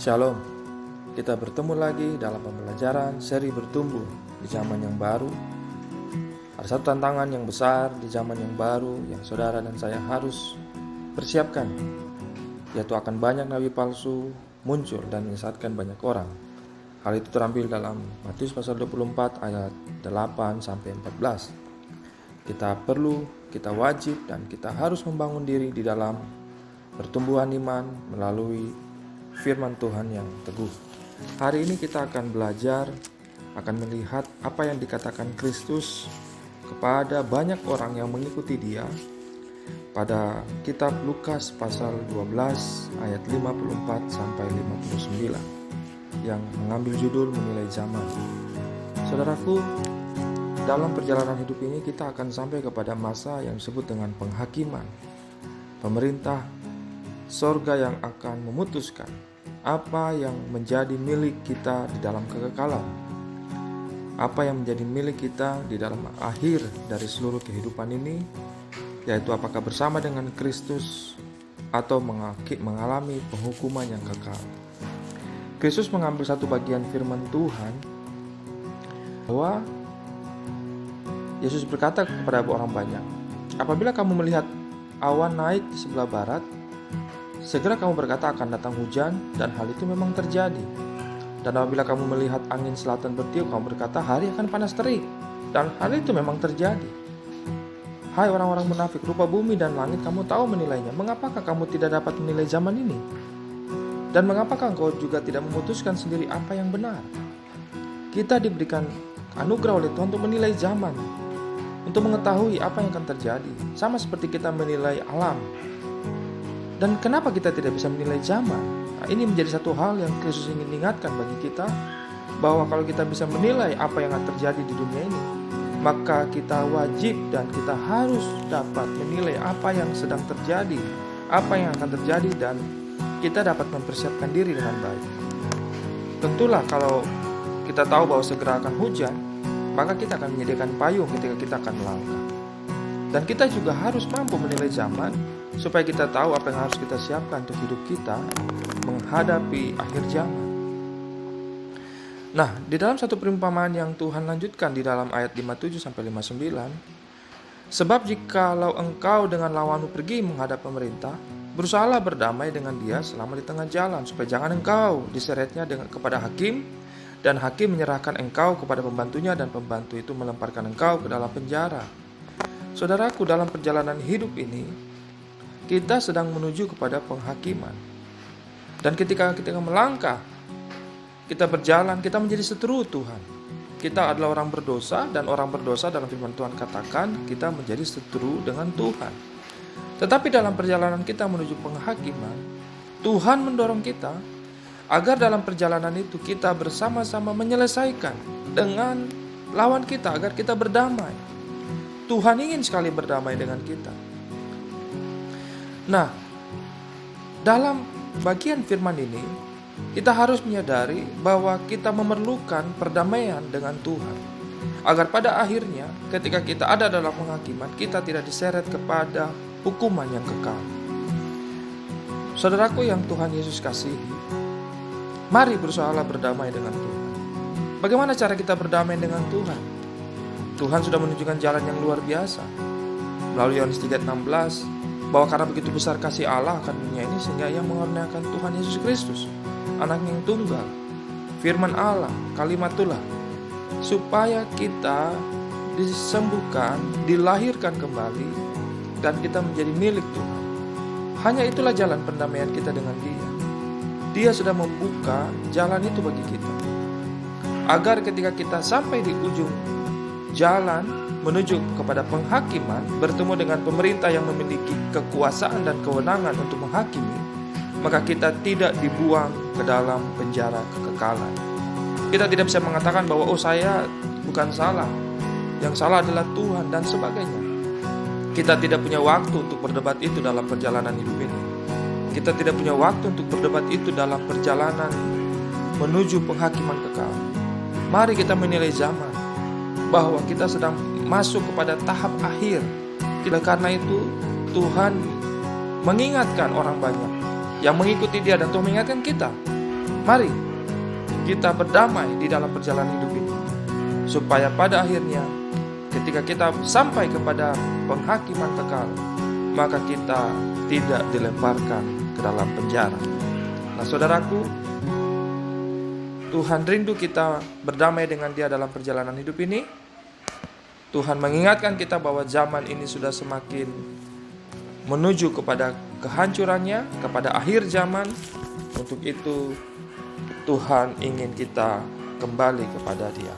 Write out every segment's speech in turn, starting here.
Shalom, kita bertemu lagi dalam pembelajaran seri bertumbuh di zaman yang baru. Ada satu tantangan yang besar di zaman yang baru yang saudara dan saya harus persiapkan, yaitu akan banyak nabi palsu muncul dan menyesatkan banyak orang. Hal itu terampil dalam Matius pasal 24 ayat 8-14. Kita wajib dan kita harus membangun diri di dalam pertumbuhan iman melalui firman Tuhan yang teguh. Hari ini kita akan belajar, akan melihat apa yang dikatakan Kristus kepada banyak orang yang mengikuti Dia pada kitab Lukas pasal 12 ayat 54-59 yang mengambil judul menilai zaman. Saudaraku, dalam perjalanan hidup ini kita akan sampai kepada masa yang disebut dengan penghakiman. Pemerintah sorga yang akan memutuskan apa yang menjadi milik kita di dalam kekekalan, apa yang menjadi milik kita di dalam akhir dari seluruh kehidupan ini, yaitu apakah bersama dengan Kristus atau mengalami penghukuman yang kekal. Kristus mengambil satu bagian firman Tuhan bahwa Yesus berkata kepada orang banyak, apabila kamu melihat awan naik di sebelah barat, segera kamu berkata akan datang hujan, dan hal itu memang terjadi. Dan apabila kamu melihat angin selatan bertiup, kamu berkata hari akan panas terik, dan hal itu memang terjadi. Hai orang-orang munafik, rupa bumi dan langit kamu tahu menilainya. Mengapakah kamu tidak dapat menilai zaman ini? Dan mengapakah engkau juga tidak memutuskan sendiri apa yang benar? Kita diberikan anugerah oleh Tuhan untuk menilai zaman, untuk mengetahui apa yang akan terjadi, sama seperti kita menilai alam. Dan kenapa kita tidak bisa menilai zaman? Nah, ini menjadi satu hal yang Kristus ingin ingatkan bagi kita, bahwa kalau kita bisa menilai apa yang akan terjadi di dunia ini, maka kita wajib dan kita harus dapat menilai apa yang sedang terjadi, apa yang akan terjadi, dan kita dapat mempersiapkan diri dengan baik. Tentulah kalau kita tahu bahwa segera akan hujan, maka kita akan menyediakan payung ketika kita akan melangkah. Dan kita juga harus mampu menilai zaman, supaya kita tahu apa yang harus kita siapkan untuk hidup kita menghadapi akhir zaman. Nah, di dalam satu perumpamaan yang Tuhan lanjutkan di dalam ayat 57-59, sebab jikalau engkau dengan lawanmu pergi menghadap pemerintah, berusahalah berdamai dengan dia selama di tengah jalan, supaya jangan engkau diseretnya kepada hakim, dan hakim menyerahkan engkau kepada pembantunya, dan pembantu itu melemparkan engkau ke dalam penjara. Saudaraku, dalam perjalanan hidup ini, kita sedang menuju kepada penghakiman. Dan ketika melangkah, kita berjalan, kita menjadi seteru Tuhan. Kita adalah orang berdosa, dan orang berdosa dalam firman Tuhan katakan, kita menjadi seteru dengan Tuhan. Tetapi dalam perjalanan kita menuju penghakiman, Tuhan mendorong kita agar dalam perjalanan itu kita bersama-sama menyelesaikan dengan lawan kita, agar kita berdamai. Tuhan ingin sekali berdamai dengan kita. Nah, dalam bagian firman ini, kita harus menyadari bahwa kita memerlukan perdamaian dengan Tuhan, agar pada akhirnya ketika kita ada dalam penghakiman, kita tidak diseret kepada hukuman yang kekal. Saudaraku yang Tuhan Yesus kasihi, mari berusahalah berdamai dengan Tuhan. Bagaimana cara kita berdamai dengan Tuhan? Tuhan sudah menunjukkan jalan yang luar biasa melalui Yohanes 3:16, bahwa karena begitu besar kasih Allah akan dunia ini, sehingga Ia mengaruniakan Tuhan Yesus Kristus, Anaknya yang tunggal, firman Allah, kalimatullah, supaya kita disembuhkan, dilahirkan kembali, dan kita menjadi milik Tuhan. Hanya itulah jalan pendamaian kita dengan Dia. Dia sudah membuka jalan itu bagi kita, agar ketika kita sampai di ujung jalan menuju kepada penghakiman, bertemu dengan pemerintah yang memiliki kekuasaan dan kewenangan untuk menghakimi, maka kita tidak dibuang ke dalam penjara kekekalan. Kita tidak bisa mengatakan bahwa saya bukan salah, yang salah adalah Tuhan dan sebagainya. Kita tidak punya waktu untuk berdebat itu dalam perjalanan hidup ini. Kita tidak punya waktu untuk berdebat itu dalam perjalanan menuju penghakiman kekal. Mari kita menilai zaman, bahwa kita sedang masuk kepada tahap akhir. Oleh karena itu, Tuhan mengingatkan orang banyak yang mengikuti Dia, dan Tuhan mengingatkan kita Mari kita berdamai di dalam perjalanan hidup ini, supaya pada akhirnya ketika kita sampai kepada penghakiman kekal, maka kita tidak dilemparkan ke dalam penjara. Nah, saudaraku, Tuhan rindu kita berdamai dengan Dia dalam perjalanan hidup ini. Tuhan mengingatkan kita bahwa zaman ini sudah semakin menuju kepada kehancurannya, kepada akhir zaman. Untuk itu Tuhan ingin kita kembali kepada Dia.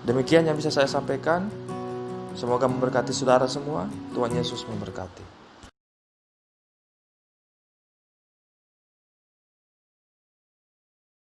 Demikian yang bisa saya sampaikan. Semoga memberkati saudara semua. Tuhan Yesus memberkati.